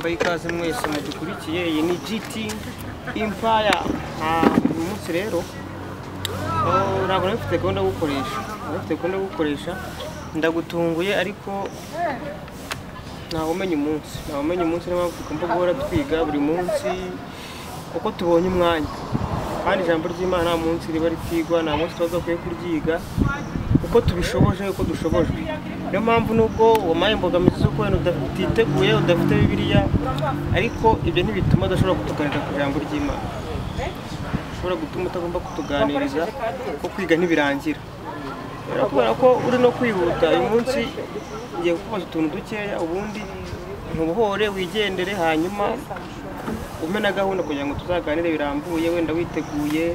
mbaye ikaze mwese mudukurikiye. Iyi ni GT Empire. Uyu munsi rero ntabwo nafite gahunda yo gukoresha, ndagutunguye ariko ntawe umenya umunsi niyo mpamvu tugomba guhora twiga buri munsi uko tubonye umwanya, kandi ijambo ry'Imana nta munsi riba ritigwa, nta munsi tuba dukwiye kuryiga uko tubishoboje, uko dushobojwe. Niyo mpamvu nubwo umaye imbogamizi zo kubona udafite udafite Bibiliya, ariko ibyo ntibituma udashobora kutuganira ku ijambo ry'Imana. Ushobora gutuma utagomba kutuganiriza ko kwiga ntibirangira, kubera ko uri no kwihuta. Uyu munsi ngiye kukubaza utuntu dukeya, ubundi ntubuhore wigendere, hanyuma ume na gahunda kugira ngo tuzaganire birambuye, wenda witeguye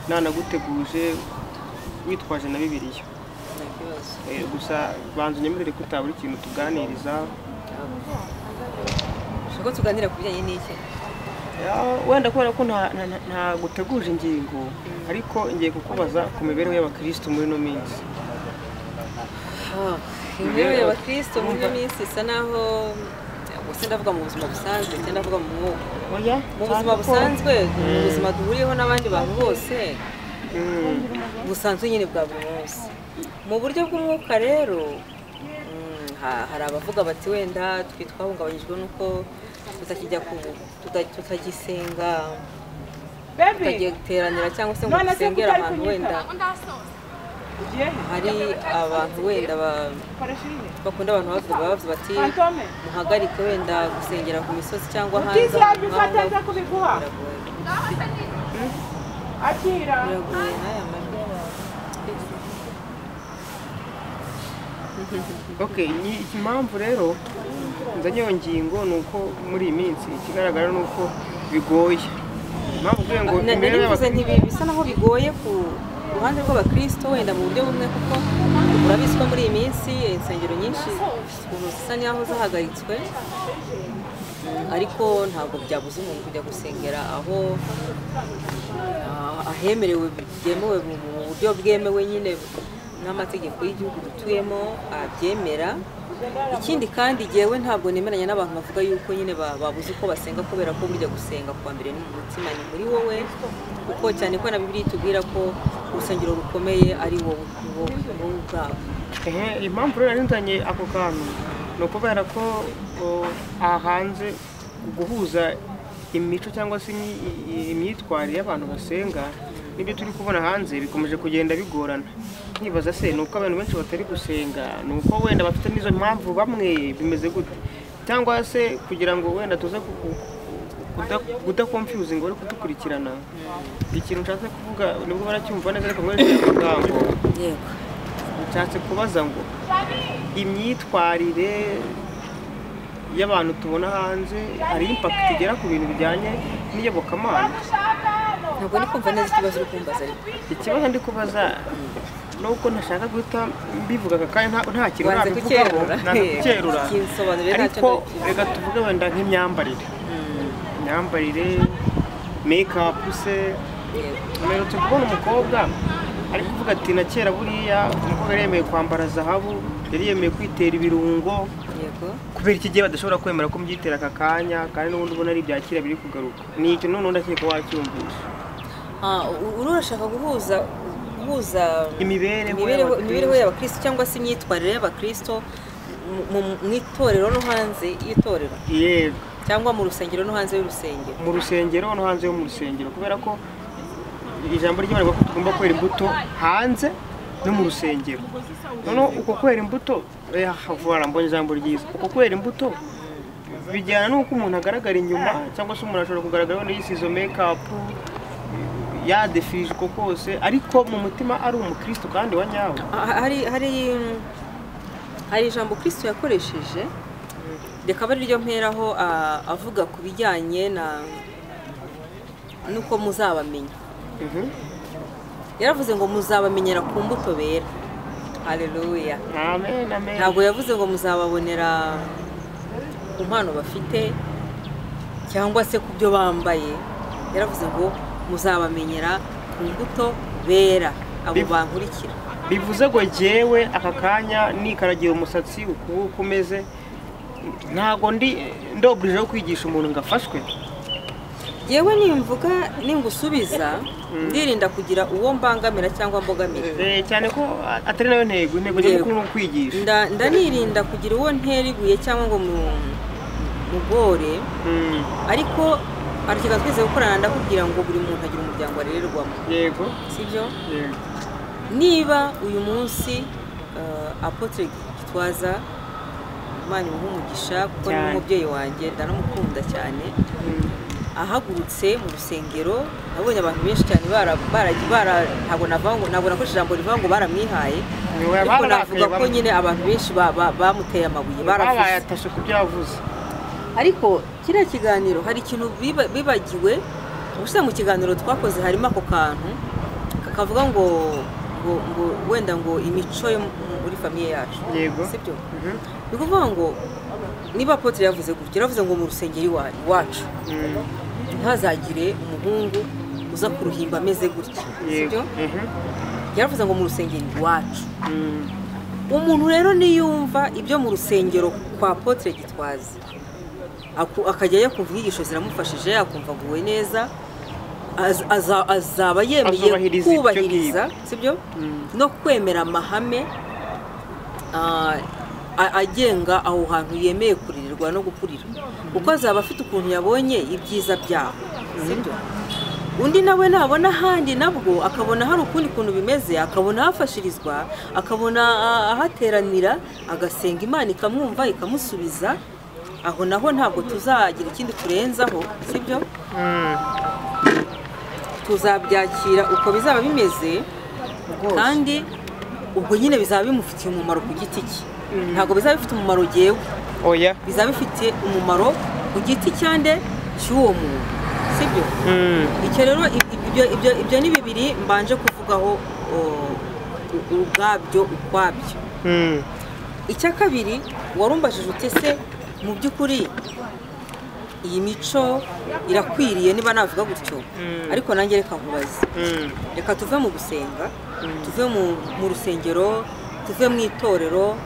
nanaguteguje witwaje na Bibiliya. Gusa banza unyemerere ko utabura ikintu tuganiriza. Ushaka tuganira ku bijyanye n'iki? Wenda kubera ko nta guteguje ingingo, ariko ngiye kukubaza ku mibereho y'abakristo muri no minsi. Imibereho y'abakristo muri no minsi isa naho gusa ndavuga mu buzima busanzwe cyangwa ndavuga mu mwuka. Mu buzima busanzwe, mu buzima duhuriyeho n'abandi bantu bose, busanzwe nyine bwa buri munsi. Mu buryo bw'umwuka rero hari abavuga bati wenda twahungabanyijwe nuko tutagisenga, tutagiye cyangwa se ngo dusengera ahantu wenda hari abantu wenda bakunda abantu bavuze bati muhagarike wenda gusengera ku misozi cyangwa hanze impamvu rero nzanye iyo ngingo ni uko muri iyi minsi ikigaragara ni uko bigoye. Bisa naho bigoye ku ruhande rw'abakristo wenda mu buryo bumwe, kuko urabizi ko muri iyi minsi insengero nyinshi ukuntu zisa n'aho zahagaritswe, ariko ntabwo byabuze umuntu kujya gusengera aho ahemerewe, byemewe mu buryo bwemewe nyine n'amategeko y'igihugu dutuyemo abyemera. Ikindi kandi jewe ntabwo nemeranya n'abantu bavuga yuko nyine babuze uko basenga, kubera ko burya gusenga kwa mbere ni mu mutima, ni muri wowe, kuko cyane ko na Bibiliya itubwira ko urusengero rukomeye ari wowe ubwawe. Impamvu rero nzanye ako kantu ni ukubera ko aha hanze guhuza imico cyangwa se imyitwarire y'abantu basenga n'ibyo turi kubona hanze bikomeje kugenda bigorana. Nkibaza se nuko abantu benshi batari gusenga, nuko wenda bafite n'izo mpamvu bamwe bimeze gute, cyangwa se kugira ngo wenda tuze kudakonfuse ngo bari kudukurikirana. Ikintu nshatse kuvuga nibwo baracyumva neza, ariko mwese mugambo nshatse kubaza ngo imyitwarire y'abantu tubona hanze hari impact igera ku bintu bijyanye n'iyobokamana. Ntabwo ndi kumva neza ikibazo uri kumbaza, ariko ikibazo ndi kubaza nuko ntashaka guhita mbivuga kandi nta kintu nabivugaho, nagukerura. Ariko reka tuvuge wenda nk'imyambarire, make-up se. Mperutse kubona umukobwa ari kuvuga ati na kera buriya umukobwa yari yemeye kwambara zahabu, yari yemeye kwitera ibirungo, kubera iki gihe badashobora kwemera ko mbyitera aka kanya, kandi n'ubundi ubona ari ibyakira biri kugaruka. Ni icyo none ndakeka wacyumvisha. Urashaka guhuza imibereho y'abakristo cyangwa se imyitwarire y'abakristo mu itorero no hanze y'itorero? Yego. Cyangwa mu rusengero no hanze y'urusengero? Mu rusengero no hanze yo mu rusengero, kubera ko ijambo ry'Imana rivuga ko tugomba kwera imbuto hanze no mu rusengero. Noneho uko kwera imbuto mbonye ijambo ryiza, uko kwera imbuto bijyana n'uko umuntu agaragara inyuma, cyangwa se umuntu ashobora kugaragara wenda yisize make-up yadefije uko kose, ariko mu mutima ari umukristo kandi wa nyawe. Hari ijambo Kristo yakoresheje, reka bari ryo mperaho avuga ku bijyanye nuko muzabamenya. Yaravuze ngo muzabamenyera ku mbuto bera. Haleluya. Amen, amen. Ntabwo yavuze ngo muzababonera ku mpano bafite cyangwa se ku byo bambaye. Yaravuze ngo muzabamenyera ku mbuto bera, abo bankurikira. Bivuze ngo jewe aka kanya nikaragiye umusatsi uko umeze, ntago ndi ndobrije yo kwigisha umuntu ngo afashwe. yewe ningusubiza ndirinda kugira uwo mbangamira cyangwa mbogamira cyane ko atari nayo ntego nyamukuru no kwigisha. ndanirinda kugira uwo nteribuye cyangwa ngo mugore ariko ariko twese gukorana ndakubwira ngo buri muntu agira umuryango arererwamo. Yego sibyo? Niba uyu munsi Apotre Gitwaza Imana umugisha kuko ni umubyeyi wanjye ndanamukunda cyane ahagurutse mu rusengero nabonye abantu benshi cyane ntabwo nakoresha ijambo rivuga ngo baramwihaye ariko navuga ko nyine abantu benshi bamuteye amabuye barayatashe ku byo yavuze. ariko kiriya kiganiro hari ikintu bibagiwe gusa mu kiganiro twakoze harimo ako kantu kakavuga ngo wenda ngo imico yo muri famiye yacu. Yego sibyo? Bikuvuga ngo niba Apotre yavuze gutya yavuze ngo mu rusengero iwacu ntazagire umuhungu uza kuruhimba ameze gutya. Sibyo? Yaravuze ngo mu rusengero iwacu. Umuntu rero niyumva ibyo mu rusengero kwa Apotre Gitwaza akajya kumva inyigisho ziramufashije akumva aguwe neza azaba yemeye kubahiriza sibyo no kwemera amahame agenga aho hantu yemeye kuririrwa no gukurira kuko azaba afite ukuntu yabonye ibyiza byaho. sibyo? Undi nawe nabona ahandi nabwo akabona hari ukundi kuntu bimeze akabona hafashirizwa akabona ahateranira agasenga Imana ikamwumva ikamusubiza aho naho ntabwo tuzagira ikindi turenzaho. sibyo? tuzabyakira uko bizaba bimeze kandi ubwo nyine bizaba bimufitiye umumaro ku giti cye. ntabwo bizaba bifite umumaro jewe bizaba bifite umumaro ku giti cyande cy'uwo muntu. sibyo? icyo rero ibyo ni bibiri mbanje kuvugaho ubwabyo ukwabyo. icya kabiri warumbajije utese mu by'ukuri iyi mico irakwiriye niba navuga gutyo ariko nanjye reka nkubaze reka tuve mu gusenga tuve mu rusengero tuve mu itorero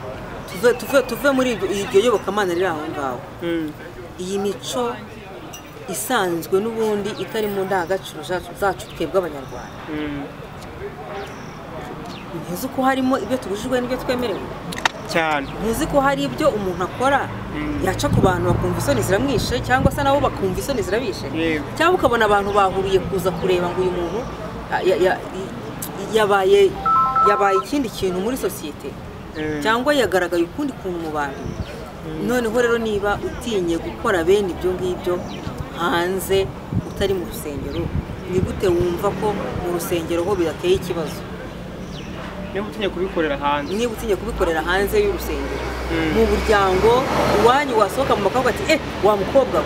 tuve muri iryo yobokamana riri aho ngaho. iyi mico isanzwe n'ubundi itari mu ndangagaciro zacu twebwe abanyarwanda ntuzi ko harimo ibyo tubujijwe n'ibyo twemerewe cyane. ntuzi ko hari ibyo umuntu akora yaca ku bantu bakumva isoni ziramwishe cyangwa se nabo bakumva isoni zirabishe cyangwa ukabona abantu bahuriye kuza kureba ngo uyu muntu yabaye ikindi kintu muri sosiyete cyangwa yagaragaye ukundi kuntu mu bantu. noneho rero niba utinye gukora bene ibyo ngibyo hanze utari mu rusengero ni gute wumva ko mu rusengero ho bidateye ikibazo? niba utinye kubikorera hanze y'urusengero mu buryango iwanyu wasohoka mu makobwa ati wa mukobwa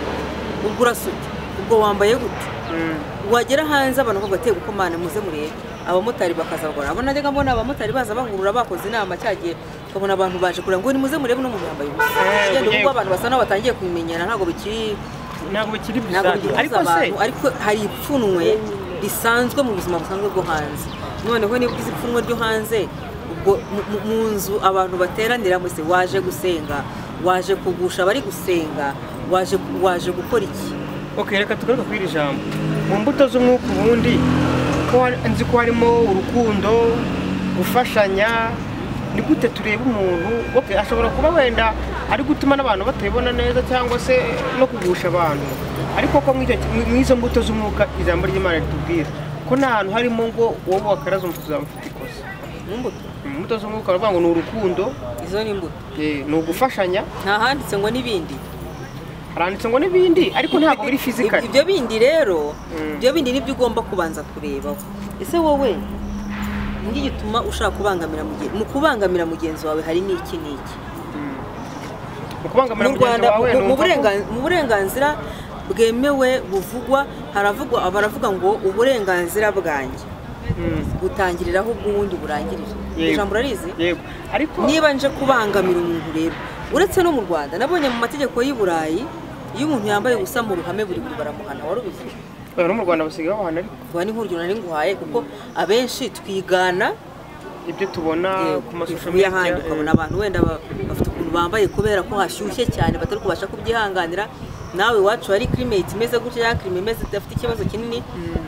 ubwo urasute ubwo wambaye gute wagera hanze abantu bakavuga ati uko Mana muze murebe abamotari bakazagora abona ndega mbona abamotari baza bahurura bakoze inama cyagiye ukabona abantu baje kureba ngo ni muze murebe no mu yambaye ubusa yenda ubwo abantu basa naho batangiye kumenyana ntabwo bikiri ariko hari ipfunwe risanzwe mu buzima busanzwe bwo hanze. noneho niba ugize ipfunwe ryo hanze ubwo mu nzu abantu bateranira mwese waje gusenga waje kugusha bari gusenga waje gukora iki? reka tugaruka kuri iri jambo mu mbuto z'umwuka ubundi nzi ko harimo urukundo gufashanya. ni gute tureba umuntu ashobora kuba wenda ari gutuma n'abantu batayibona neza cyangwa se no kugusha abantu ariko ko mw'izo mbuto z'umwuka ijambo ry'Imana ritubwira ko nta hantu harimo ngo wowe wakaraza umutwe uzaba ufite ikosa. imbuto z'umwuka baravuga ngo ni urukundo. izo ni imbuto ni ugufashanya. nta handitse ngo n'ibindi haranditse ngo n'ibindi ariko ntabwo biri physical. ibyo bindi rero ibyo bindi nibyo ugomba kubanza kurebaho. ese wowe ngi gituma ushaka kubangamira mugenzi wawe hari n'iki mu burenganzira bwemewe buvugwa baravuga ngo uburenganzira bwanjye butangiriraho ubw'ubundi burangirira. ijambo rarizi niba nje kubangamira umuntu rero uretse no mu Rwanda nabonye mu mategeko y'i Burayi iyo umuntu yambaye ubusa mu ruhame buri baramuhana. wari ubizi? no mu Rwanda basigaye bahana ariko ni nk'urugero nari nguhaye kuko abenshi twigana ibyo tubona ku mashusho y'ahandi ukabona abantu wenda bafite abantu bambaye kubera ko hashyushye cyane batari kubasha kubyihanganira, nawe iwacu hari climate imeze gutya ya climate imeze idafite ikibazo kinini,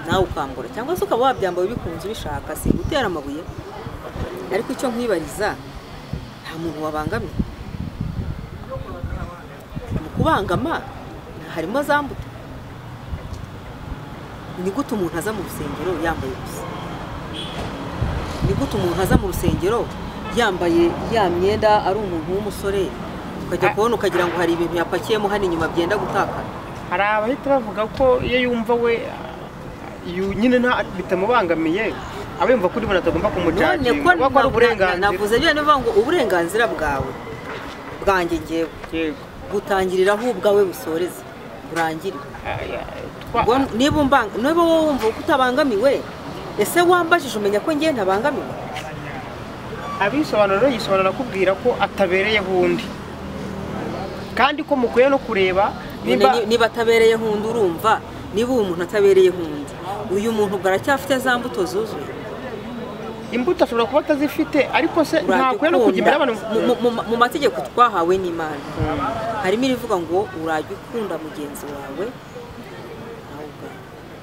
nawe ukambura cyangwa se ukaba wabyambaye bikunze ubishaka, si gutera amabuye. Ariko icyo nkwibariza, nta muntu wabangamiye. Mu kubangama harimo za mbuto. Ni gute umuntu aza mu rusengero yambaye gusa? Ni gute umuntu aza mu rusengero yambaye ya myenda ari umuntu w'umusore, ukajya kubona ukagira ngo hari ibintu yapakiyemo hano inyuma byenda gutakara? Hari abahita bavuga ko iyo yumva we nyine nta bitamubangamiye, aba yumva ko uri buntu atagomba kumucaginga, kuko ari uburenganzira. Navuze byo nivuga ngo uburenganzira bwawe bwanjye ngewe gutangirira aho ubwawe busoreza burangirira. Niba wowe wumva ko utabangamiwe, ese wambajije umenya ko ngiye ntabangamiwe? Abisobanuro yisobanura kubwira ko atabereyeho undi, kandi ko mukwiye no kureba niba atabereyeho undi. Urumva niba uwo muntu atabereyeho undi, uyu muntu bwaracyafite za mbuto zuzuye. Imbuto ashobora kuba atazifite, ariko se ntakwiye no kujya imbere abantu. Mu mategeko twahawe n'Imana harimo irivuga ngo urajya ukunda mugenzi wawe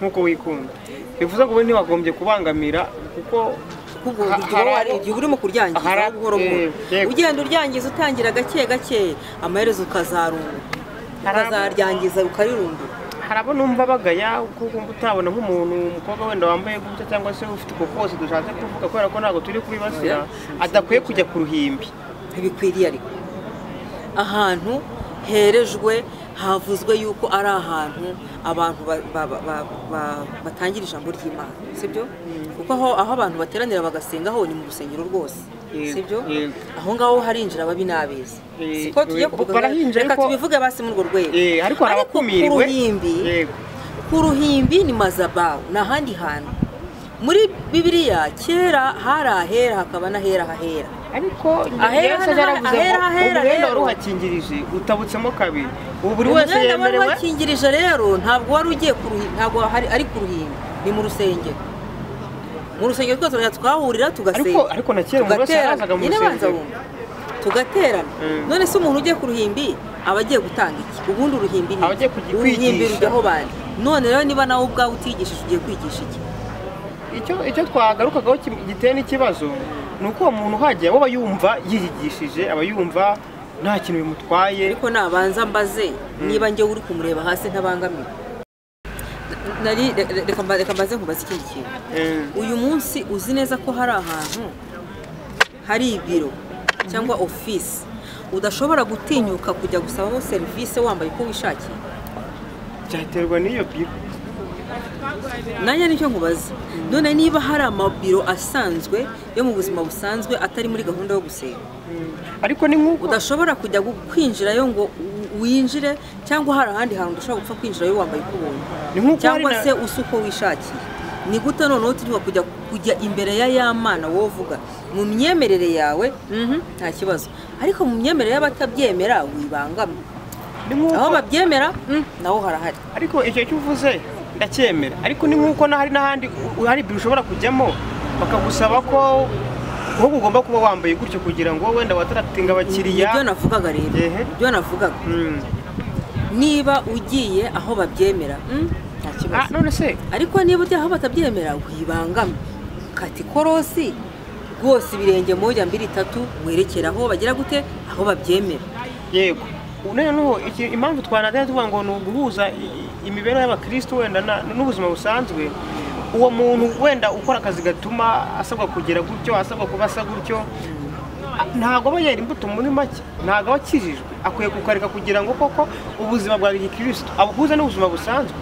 nkuko wikunda. Bivuze ngo we ntiwagombye kubangamira, kuko igihe urimo kuryangiza buhoro buhoro, ugenda uryangiza utangira gake gake, amaherezo ukazaryangiza ukarirundura. Hari abo numva bagaya kuko utabona nk'umuntu umukobwa wenda wambaye gutya cyangwa se ufite uko kose dushatse kuvuga, kubera ko ntabwo turi kubibasira, adakwiye kujya ku ruhimbi. Ntibikwiriye. Ariko ahantu herejwe havuzwe yuko ari ahantu abantu batangira ijambo ry'Imana, sibyo? Kuko aho abantu bateranira bagasenga ho ni mu rusengero rwose, sibyo? Aho ngaho harinjira ababi n'abeza. Siko tujye kuvuga, reka tubivuge basi muri urwo rwego. Ariko harabakumirwe. Ku ruhimbi ni mazabahu, n'ahandi hantu. Muri Bibiliya kera hari ahera hakaba n'ahera hahera. Ariko ahera rero ruhakingirije utabutsemo kabiri. Ubu buri wese yemerewe. Ruhakingirije rero ntabwo wari ugiye ku ruhimbi, ntabwo ari ku ruhimbi, ni mu rusengero. Mu rusengero twese twahurira tugasenga. Ariko na kera umuntu wese yarazaga mu rusengero tugaterana. None se umuntu ugiye ku ruhimbi aba agiye gutanga iki? Ubundi uruhimbi ni uruhimbi rujyaho bandi. None rero niba nawe ubwawe utigishije ugiye kwigisha iki? Icyo twagarukagaho giteye n'ikibazo ni uko uwo muntu uhajya aba yumva yiyigishije, aba yumva nta kintu bimutwaye. Ariko nabanza mbaze niba njye uri kumureba hasi ntabangamiye. Reka mbaze nkubaze ikindi kintu. Uyu munsi uzi neza ko hari ahantu hari ibiro cyangwa office udashobora gutinyuka kujya gusabamo serivisi wambaye uko wishakiye? Byaterwa n'iyo biro. Nanjye nicyo nkubaza. None niba hari amabiro asanzwe yo mu buzima busanzwe atari muri gahunda yo gusenga, ariko ni nk'uko udashobora kujya kwinjirayo ngo winjire, cyangwa hari ahandi hantu udashobora gupfa kwinjirayo wambaye uko ubonye, cyangwa se usuko wishakiye. Ni gute noneho turiho kujya imbere ya Mana wowe uvuga mu myemerere yawe nta kibazo, ariko mu myemerere y'abatabyemera wibangama. Aho babyemera naho harahari. Ariko icyo cyuvuze ndacyemera, ariko ni nk'uko hari n'ahandi hari ibyo ushobora kujyamo bakagusaba ko ugomba kuba wambaye gutyo kugira ngo wenda wataratinga abakiriya. Ibyo navugaga rero, ibyo navugaga niba ugiye aho babyemera nta kibazo. None se ariko niba ujya aho batabyemera wibangama, kati korosi rwose ibirenge moja 2 3 werekera aho bagira gute, aho babyemera. Yego, noneho impamvu twanadaya tuvuga ngo ni uguhuza imibereho y'abakristo wenda n'ubuzima busanzwe. Uwo muntu wenda ukora akazi gatuma asabwa kugira gutyo, asabwa kubasa gutyo, ntago aba yera imbuto muri make, ntago abakijijwe. Akwiye kukareka kugira ngo koko ubuzima bwa Kristo abuhuza n'ubuzima busanzwe.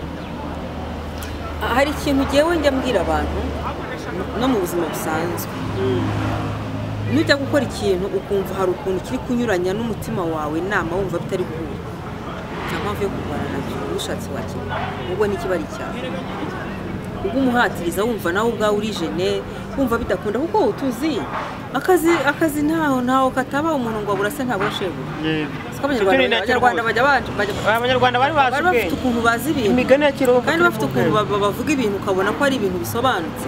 Hari ikintu jewe njya mbwira abantu no mu buzima busanzwe. Nujya gukora ikintu ukumva hari ukuntu kiri kunyuranya n'umutima wawe, nama wumva bitari guhura, nta mpamvu yo kurwana nabyo. Ushatse wakira ubwo n'ikibari cyawe, ubwo umuhatiriza wumva nawe ubwawe uri jene, wumva bidakunda, kuko utuzi akazi ntaho kataba umuntu ngo aburase ntabwo shebuye. Abanyarwanda bari bafite ukuntu bazi ibintu, imigani ya kera, kandi bafite ukuntu bavuga ibintu ukabona ko ari ibintu bisobanutse.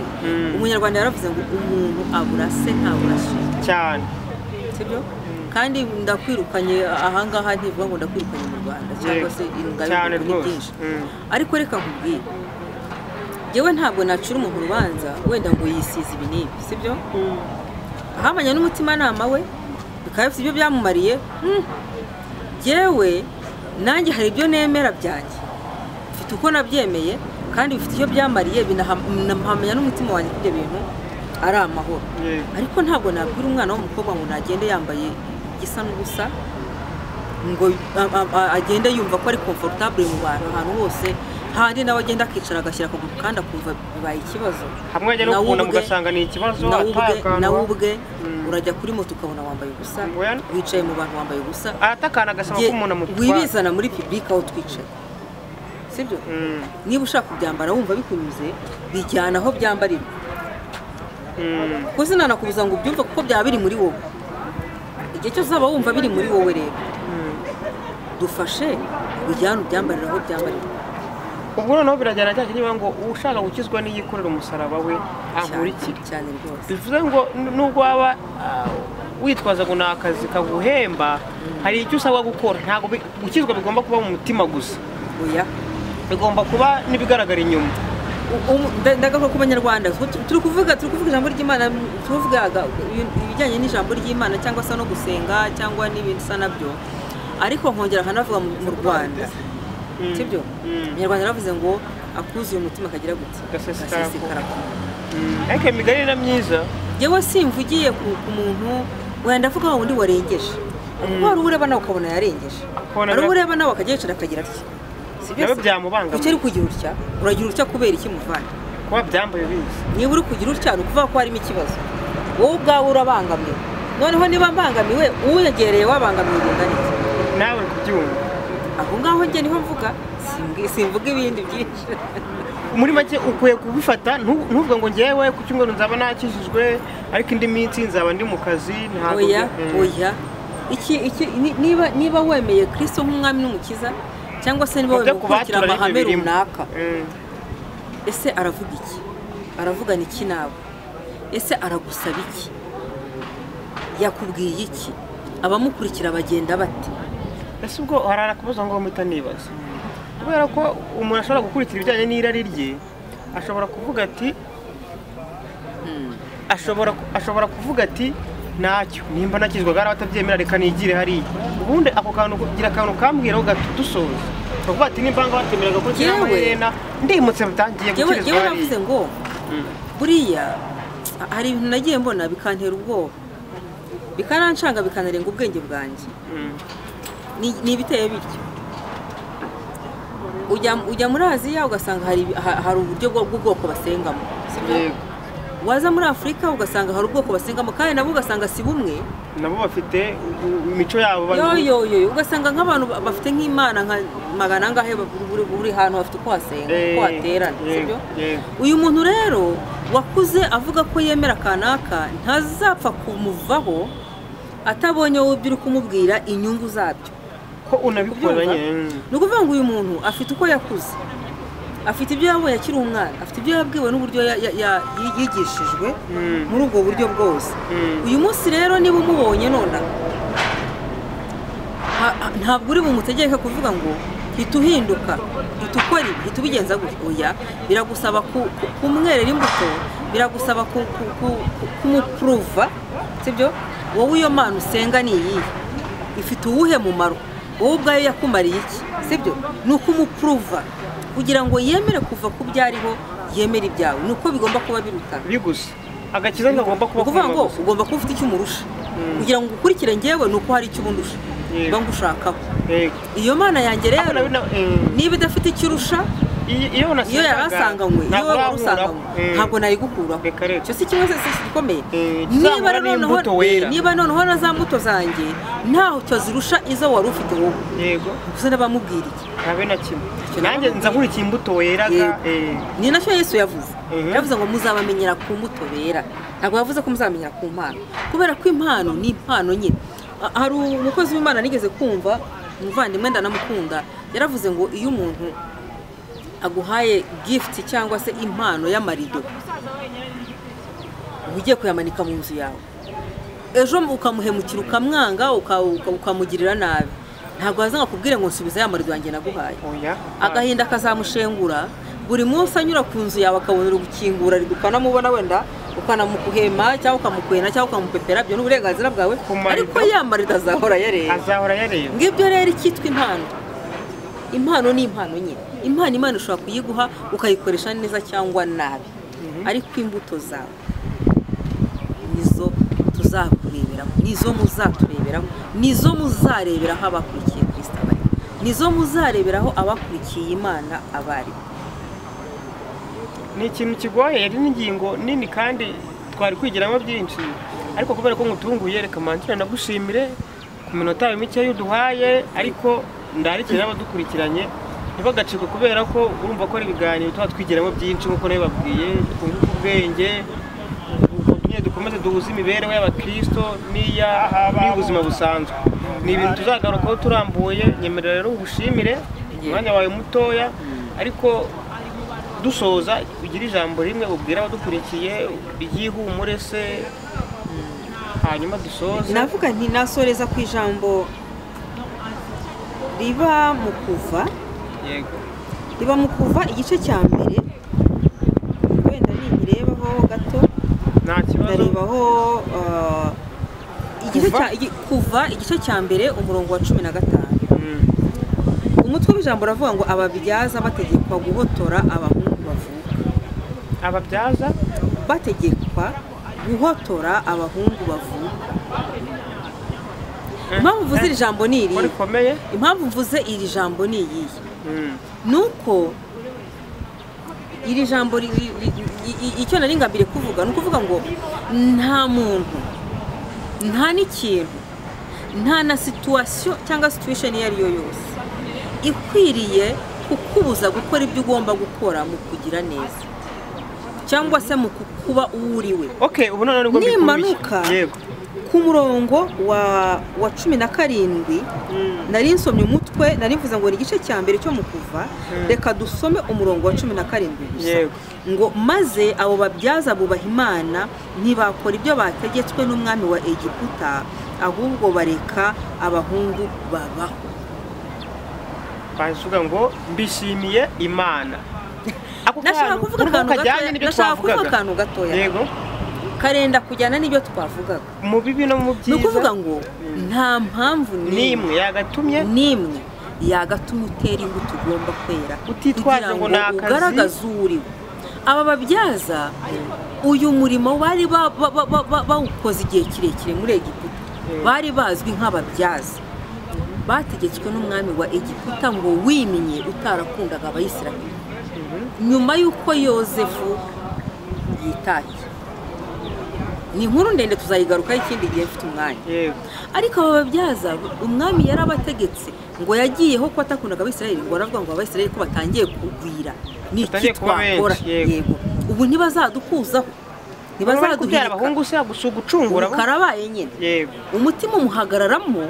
Umunyarwanda yaravuze ngo umuntu aburase ntaburashe cyane, sibyo? kandi ndakwirukanye ahangaha ntivuga ngo ndakwirukanye mu Rwanda cyangwa se cyane ingabe byinshi ariko reka nkubwire jewe ntabwo nacura umuntu urubanza wenda ngo yisize ibi n'ibi sibyo ahamanya n'umutima nama we bikaba bifite ibyo byamumariye jewe nanjye hari ibyo nemera byanjye mfite uko nabyemeye kandi bifite icyo byamariye binahamanya n'umutima wanjye ibyo bintu ari amahoro ariko ntabwo nabwira umwana w'umukobwa ngo nagende yambaye igisa n'ubusa ngo agende yumva ko ari comfortable mu bantu ahantu hose handi nawe agenda akicara agashyira akaguru kandi akumva bibaye ikibazo hamwe ajya no kubona mugasanga ni ikibazo nawe ubwe urajya kuri moto ukabona wambaye ubusa wicaye mu bantu wambaye ubusa aratakana agasaba ko umuntu amutwara wibizana muri public aho twicaye sibyo niba ushaka kubyambara wumva bikunyuze bijyana aho byambarirwa kuko sinanakubuza ngo ubyumve kuko byaba biri muri wowe igihe cyose uzaba wumva biri muri wowe rero dufashe bijyana ubyambarira aho byambarirwa ubwo noneho birajyana cyane niba ngo ushaka gukizwa n'iyikorera umusaraba we ankurikire cyane rwose bivuze ngo nubwo waba witwaza ngo ni akazi kaguhemba hari icyo usabwa gukora ntabwo gukizwa bigomba kuba mu mutima gusa oya bigomba kuba n'ibigaragara inyuma ndagaruka ku banyarwanda turi kuvuga ijambo ry'Imana tuvuga ibijyanye n'ijambo ry'Imana cyangwa se no gusenga cyangwa n'ibindi sa nabyo ariko nkongera nkanavuga mu Rwanda sibyo Umunyarwanda yaravuze ngo akuzuye umutima akagira gute gasesekara ariko imigani na myiza yewe simvugiye ku muntu wenda avuga wundi warengeje kuko hari ureba nawe ukabona yarengeje hari ureba nawe akagira akagira ati nawe byamubanga kuko ari kugira utya uragira utya kubera iki muvana kuba byambaye bizi niba uri kugira utya ni ukuvuga ko harimo ikibazo wowe ubwawe urabangamiwe noneho niba mbangamiwe uyegereye wabangamiwe bingana iki nawe kubyumva aho ngaho njye niho mvuga simvuga ibindi byinshi muri make ukwiye kubifata ntuvuga ngo ngewe ku cyumweru nzaba nakijijwe ariko indi minsi nzaba ndi mu kazi ntabwo oya niba wemeye Kristo nk'umwami n'umukiza cyangwa se niba wemeye gukurikira amahame runaka ese aravuga iki aravugana iki nawe ese aragusaba iki yakubwiye iki abamukurikira bagenda bate ese ubwo harara kubuza ngo mpita nibaza kubera ko umuntu ashobora gukurikira ibijyanye n'irari rye ashobora kuvuga ati ashobora kuvuga ati ntacyo nimba nakizwaga ari abatabyemera reka nigire hariya ubundi ako kantu kugira akantu kambwiraho dusoza kuvuga ati nimba ngo batemeraga ko kiri amayena ndimutse mutangiye gukirizwa hariya yewe navuze ngo buriya hari ibintu nagiye mbona bikantera ubwoba bikanancanga bikanarenga ubwenge bwanjye ni ibiteye bityo ujya muri Aziya ugasanga hari uburyo bw'ubwoko basengamo waza muri Afurika ugasanga hari ubwoko basengamo kandi nabo ugasanga si bumwe nabo bafite imico yabo ugasanga nk'abantu bafite nk'Imana nka magana angahe buri hantu bafite uko hasenga uko haterana sibyo uyu muntu rero wakuze avuga ko yemera kanaka ntazapfa kumuvaho atabonye wowe uri kumubwira inyungu zabyo ko unabikoranye ni ukuvuga ngo uyu muntu afite uko yakuze afite ibyo yabonye akiri umwana afite ibyo yabwiwe n'uburyo yigishijwe muri ubwo buryo bwose uyu munsi rero niba umubonye none ntabwo uri bumutegeke kuvuga ngo hita uhinduka hita ukora ibi hita ubigenza gutya oya biragusaba kumwerera imbuto biragusaba kumupuruva sibyo wowe iyo mana usenga ni iyihe ifite uwuhe mumaro wowe ubwayo yakumariye iki sibyo ni ukumupuruva kugira ngo yemere kuva ku byariho yemere ibyawe nuko bigomba kuba birutana bigusa agakiza kagomba kuba kuvuga ngo ugomba kuba ufite icyo umurusha kugira ngo ukurikire ngewe nuko hari icyo ubundusha mba ngushakaho iyo mana yanjye rero niba idafite icyo urusha iyo yarasanganywe iyo warusanganywe ntabwo nayigukuraho icyo si kimwe se gikomeye niba noneho na za mbuto zanjye ntaho cyo zirusha izo wari ufite wowe yego gusa n'abamubwira iki habe na kimwe nanjye nza nkurikiye imbuto weraga ni nacyo Yesu yavuze ngo muzabamenyera ku mbuto bera ntabwo yavuze ko muzamenyera ku mpano kubera ko impano ni impano nyine hari umukozi w'Imana nigeze kumva umuvandimwe ndanamukunda yaravuze ngo iyo umuntu aguhaye gift cyangwa se impano y'amarido ugiye kuyamanika mu nzu yawe ejo ukamuhemukira ukamwanga ukamugirira nabi ntabwo waza nkakubwire ngo nsubiza ya marido yanjye naguhaye agahinda kazamushengura buri munsi anyura ku nzu yawe akabona uri gukingura ukanamubona wenda ukanamukuhema cyangwa ukamukwena cyangwa ukamupepera byo n'uburenganzira bwawe ariko ya marido azahora yareba ngibyo rero icyitwa impano ni impano nyine Imana ushobora kuyiguha ukayikoresha neza cyangwa nabi ariko imbuto zawe nizo tuzakureberaho nizo muzatureberaho nizo muzareberaho abakurikiye Kristo abari nizo muzareberaho abakurikiye Imana abari ni ikintu kigoye yari n'ingingo nini kandi twari kwigiramo byinshi ariko kubera ko ngutunguye reka mantira nagushimire ku minota mike y'uduhaye ariko ndarikira n'abadukurikiranye ntibagacike kubera ko urumva ko ari ibiganiro tuba twigiramo byinshi nk'uko nawe babwiye twunguka ubwenge dukomeze duhuze imibereho y'abakristo n'ubuzima busanzwe ni ibintu tuzagarukaho turambuye nyemerera rero ubushimire umwanya wawe mutoya ariko dusoza ugira ijambo rimwe ubwira abadukurikiye ryihumure se hanyuma dusoze navuga nti nasoreza ku ijambo riba mu kuva riba mu kuva igice cya mbere wenda nirebaho gato nta kibazo ndarebaho kuva igice cya mbere umurongo wa 15 umutwe w'ijambo uravuga ngo ababyaza bategekwa guhotora abahungu bavuka ababyaza bategekwa guhotora abahungu bavuka impamvu mvuze iri jambo ni iri impamvu mvuze iri jambo ni iyi nuko iri jambo icyo nari ngambire kuvuga ni ukuvuga ngo nta muntu nta n'ikintu nta na situation cyangwa situation iyo ari yo yose ikwiriye kukubuza gukora ibyo ugomba gukora mu kugira neza cyangwa se mu kuba uwuriwe ubu none nibwo nimanuka ku murongo wa 17 nari nsomye umutwe nari mvuze ngo ni igice cya mbere cyo mu kuva reka dusome umurongo wa 17 gusa ngo maze abo babyaza bubaha Imana ntibakora ibyo bategetswe n'umwami wa Egiputa ahubwo bareka abahungu babaho basuga ngo mbishimiye Imana nashaka kuvuga akantu gatoya yego karenda kujyana n'ibyo twavugaga mu bibi no mu byiza nukuvuga ngo nta mpamvu nimwe yagatumye utera imbuto ugomba kwera utitwaje ngo nakazi ugaragaza uriwe aba babyaza uyu murimo bari bawukoze igihe kirekire muri Egiputa bari bazwi nk'ababyaza bategetswe n'umwami wa Egiputa ngo wiminye utarakundaga abayisiraheli nyuma y'uko Yozefu yitahiye ni inkuru ndende tuzayigarukaho ikindi gihe mfite umwanya ariko aba babyaza umwami yarabategetse ngo yagiyeho ko atakundaga abayisiraheli ngo aravuga ngo abayisiraheli ko batangiye kugwira n'iki twakora yego ubu ntibazadukuzaho ntibazaduhira abahungu se gucungura karabaye nyine umutima umuhagararamo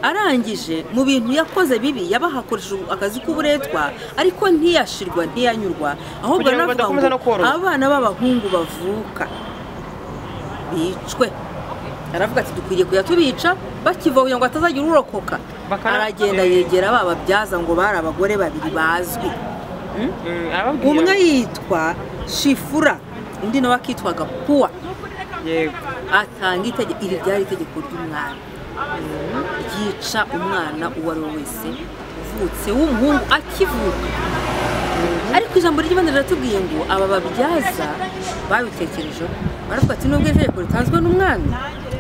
arangije mu bintu yakoze bibi yabahakoresheje akazi k'uburetwa ariko ntiyashirwa ntiyanyurwa ahubwo navuga ngo abana b'abahungu bavuka bicwe aravuga ati dukwiriye kujya tubica bakiva kugira ngo atazagira urokoka aragenda yegera bababyaza ngo bari abagore babiri bazwi umwe yitwa Shifura undi nawe akitwaga Puwa atanga itegeko iri ryari itegeko ry'umwami yica umwana uwo ari we wese uvutse w'umuhungu akivuka ariko ijambo ry'Imana riratubwiye ngo aba babyaza babitekerejeho baravuga ati nubwo itegeko ritanzwe n'umwami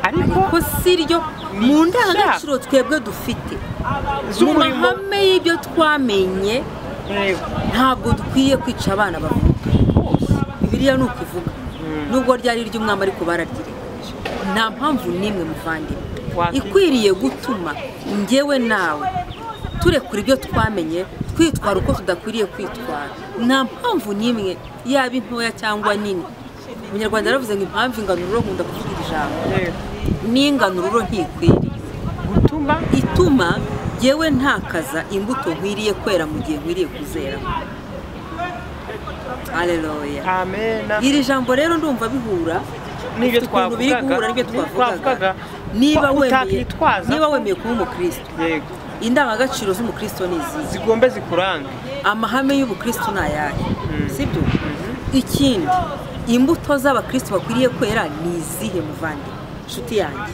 ariko si ryo mu ndangagaciro twebwe dufite mu mahame y'ibyo twamenye ntabwo dukwiye kwica abana bavuka Bibiliya ni uko ivuga nubwo ryari iry'umwami ariko bararyirengeje nta mpamvu n'imwe muvandimwe ikwiriye gutuma njyewe nawe turekura ibyo twamenye twitwara uko tudakwiriye kwitwara nta mpamvu n'imwe yaba intoya cyangwa nini Umunyarwanda yaravuze ngo impamvu inganururo nkunda kuvuga ijambo n'inganururo ntikwiriye ituma njyewe ntakaza imbuto nkwiriye kwera mu gihe nkwiriye kuzera Haleluya amen iri jambo rero ndumva bihura n'ibyo ukuntu biri guhura n'ibyo twavugaga. Niba wemeye kuba umukristo, yego, indangagaciro z'umukristo ni izi zigombe zikuranga, amahame y'ubukristo ni ayahe, sibyo? Ikindi, imbuto z'abakristo bakwiriye kwera ni izihe muvandi nshuti yanjye?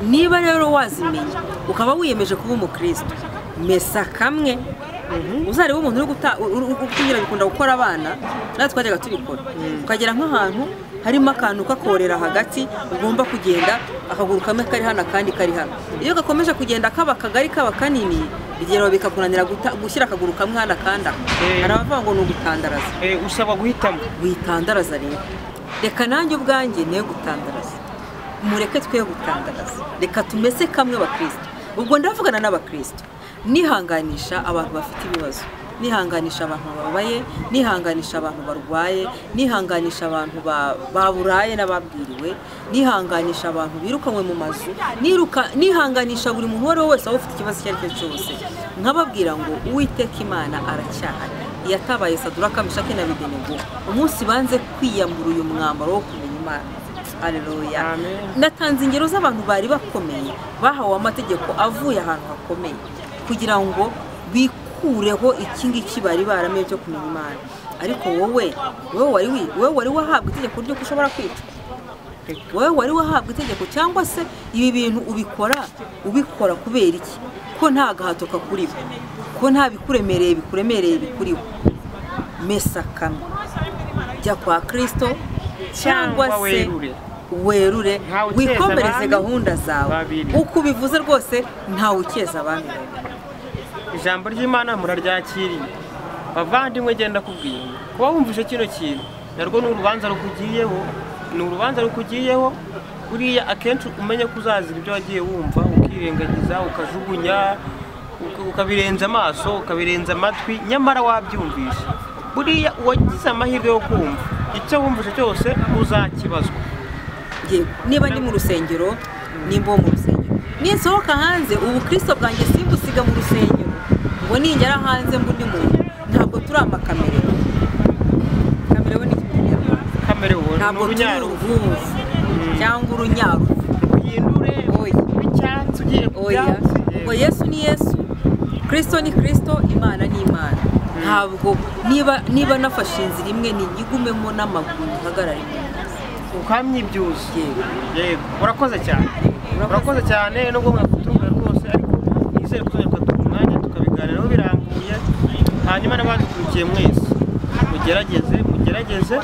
Niba rero wazimenye ukaba wiyemeje kuba umukristo, mesa kamwe uzareba umuntu uri gukunyira bikunda gukora abana, natwe twajyaga tubikora, ukagera nk'ahantu harimo akantu kakorera hagati, ugomba kugenda akaguru kamwe kari hano akandi kari hano. Iyo gakomeje kugenda kaba kagari kaba kanini, bigeraho bikakunanira gushyira akaguru kamwe hano akandi aho. Hari abavuga ngo ni ugutandaraza. Usaba guhitamo. Witandaraza rero. Reka nanjye ubwanjye niyo gutandaraza. Mureke twe gutandaraza. Reka tumeze kamwe abakristo. Ubwo ndavugana n'abakristo. Nihanganisha abantu bafite ibibazo, nihanganisha abantu babaye, nihanganisha abantu barwaye, nihanganisha abantu baburaye n'ababwiriwe, nihanganisha abantu birukanywe mu mazu, nihanganisha buri muntu wari wese ufite ikibazo icyo ari cyo cyose. Nkababwira ngo Uwiteka Imana aracyahari. Yatabaye Saduraka, Meshaki na Abedenego umunsi banze kwiyambura uyu mwambaro wo kumenya Imana. Haleluya. Natanze ingero z'abantu bari bakomeye, bahawe amategeko avuye ahantu hakomeye kugira ngo bikureho iki ngiki bari baramenye cyo kumenya Imana. Ariko wowe wari wahabwa itegeko ryo kushobora kwica, wowe wari wahabwa itegeko, cyangwa se ibi bintu ubikora kubera iki? Ko nta gahato kakuriho, ko nta bikuremereye bikuriho. Mesa kamwe, jya kwa Kristo, cyangwa se werure wikomereze gahunda zawe. Uko ubivuze rwose ntawe ukeza abandi. Ijambo ry'Imana muraryakiriye bavandimwe, genda kubwira kuba wumvise kino kintu narwo ni urubanza rukugiyeho, buriya akenshi umenye kuzazira ibyo wagiye wumva ukirengagiza ukajugunya ukabirenza amaso ukabirenza amatwi, nyamara wabyumvisha. Buriya uwagize amahirwe yo kumva icyo wumvise cyose uzakibazwa. Niba ni mu rusengero, nimba mu rusengero, ninsohoka hanze ubukristo bwanjye simbusiga mu rusengero ngo ningera hanze mbundi muntu. Ntabwo turi amakamere. Kamere we ni ikimenyero. Kamere we ntabwo turi uruvuvu cyangwa urunyaru. Uhindure icyatsi ugiye kubyatsi. Ngo Yesu ni Yesu, Kristo ni Kristo, Imana ni Imana. Ntabwo niba nafashe inzira imwe nigumemo n'amaguru hagarare ukamye ibyuzi. Yego, urakoze cyane nubwo mwakutunga rwose, ariko nizere ko tuzajya umwanya tukabiganiraho birambuye. Hanyuma n'abadukurikiye mwese mugerageze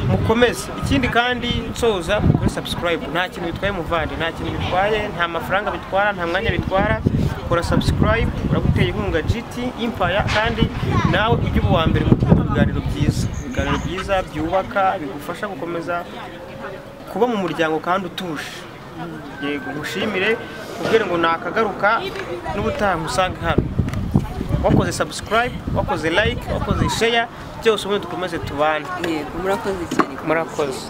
mukomeze. Ikindi kandi nsoza kuri subscribe, nta kintu bitwaye muvandi, nta kintu bitwaye, nta mafaranga bitwara, nta mwanya bitwara. Kora subscribe, uraguteye inkunga GT Empire, kandi nawe ujye uba mbere mu biganiro byiza byubaka bigufasha gukomeza kuba mu muryango kandi utuje. Yego, mushimire ubwire ngo nakagaruka n'ubutaha musanga hano. Wakoze subscribe, wakoze like, wakoze share, byose ubundi dukomeze tubane. Yego, murakoze cyane. Murakoze.